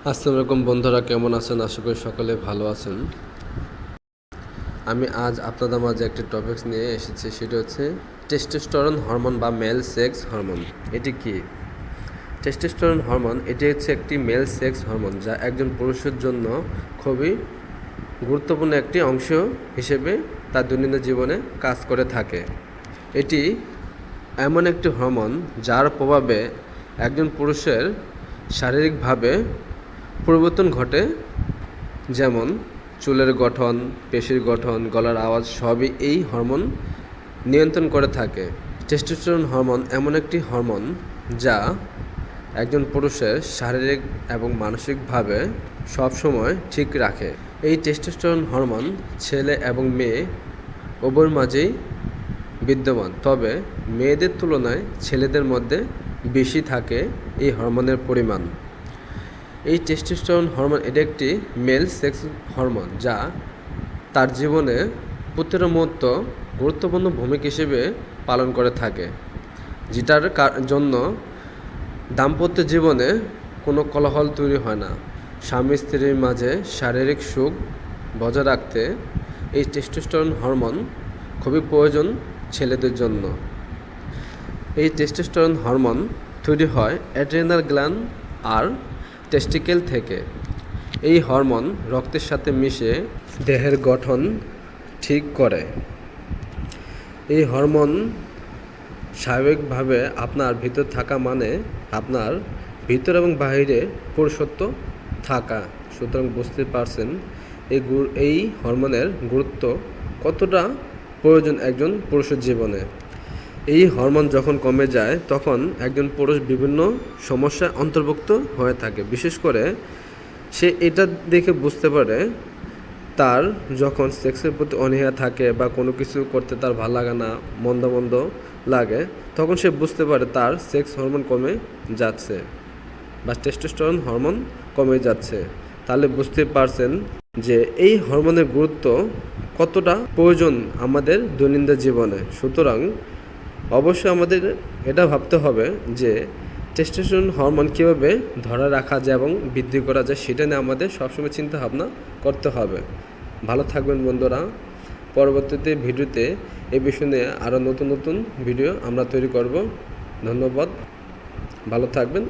আসসালামু আলাইকুম বন্ধুরা, কেমন আছেন? আশা করি সকলে ভালো আছেন। আমি আজ আপনাদের মাঝে একটি টপিকস নিয়ে এসেছি, সেটা হচ্ছে টেস্টোস্টেরন হরমোন বা মেল সেক্স হরমোন। এটি কি? টেস্টোস্টেরন হরমোন এটি হচ্ছে একটি মেল সেক্স হরমোন, যা একজন পুরুষের জন্য খুবই গুরুত্বপূর্ণ একটি অংশ হিসেবে তার দৈনন্দিন জীবনে কাজ করে থাকে। এটি এমন একটি হরমোন যার প্রভাবে একজন পুরুষের শারীরিকভাবে পরিবর্তন ঘটে, যেমন চুলের গঠন, পেশির গঠন, গলার আওয়াজ সবই এই হরমোন নিয়ন্ত্রণ করে থাকে। টেস্টোস্টেরন হরমোন এমন একটি হরমোন যা একজন পুরুষের শারীরিক এবং মানসিকভাবে সবসময় ঠিক রাখে। এই টেস্টোস্টেরন হরমোন ছেলে এবং মেয়ে উভয়ের মাঝেই বিদ্যমান, তবে মেয়েদের তুলনায় ছেলেদের মধ্যে বেশি থাকে এই হরমোনের পরিমাণ। এই টেস্টোস্টেরন হরমোন এটি একটি মেল সেক্স হরমোন যা তার জীবনে প্রতিটা মুহূর্ত গুরুত্বপূর্ণ ভূমিকা হিসেবে পালন করে থাকে, যেটার জন্য দাম্পত্য জীবনে কোনো কোলাহল তৈরি হয় না। স্বামী স্ত্রীর মাঝে শারীরিক সুখ বজায় রাখতে এই টেস্টোস্টেরন হরমোন খুবই প্রয়োজন ছেলেদের জন্য। এই টেস্টোস্টেরন হরমোন তৈরি হয় অ্যাড্রিনাল গ্ল্যান্ড আর টেস্টিকেল থেকে। এই হরমোন রক্তের সাথে মিশে দেহের গঠন ঠিক করে। এই হরমোন স্বাভাবিকভাবে আপনার ভিতর থাকা মানে আপনার ভিতর এবং বাইরে পুরুষত্ব থাকা। সুতরাং বুঝতে পারছেন এই হরমোনের গুরুত্ব কতটা প্রয়োজন একজন পুরুষের জীবনে। এই হরমোন যখন কমে যায় তখন একজন পুরুষ বিভিন্ন সমস্যায় অন্তর্ভুক্ত হয়ে থাকে। বিশেষ করে সে এটা দেখে বুঝতে পারে তার যখন সেক্সের প্রতি অনীহা থাকে বা কোনো কিছু করতে তার ভালো লাগে না, মন্দ মন্দ লাগে, তখন সে বুঝতে পারে তার সেক্স হরমোন কমে যাচ্ছে বা টেস্টোস্টেরন হরমোন কমে যাচ্ছে। তাহলে বুঝতে পারছেন যে এই হরমোনের গুরুত্ব কতটা প্রয়োজন আমাদের দৈনন্দিন জীবনে। সুতরাং অবশ্যই আমাদের এটা ভাবতে হবে যে টেস্টোস্টেরন হরমোন কীভাবে ধরে রাখা যায় এবং বৃদ্ধি করা যায়, সেটা নিয়ে আমাদের সবসময় চিন্তা ভাবনা করতে হবে। ভালো থাকবেন বন্ধুরা। পরবর্তীতে ভিডিওতে এই বিষয় নিয়ে আরও নতুন নতুন ভিডিও আমরা তৈরি করব। ধন্যবাদ, ভালো থাকবেন।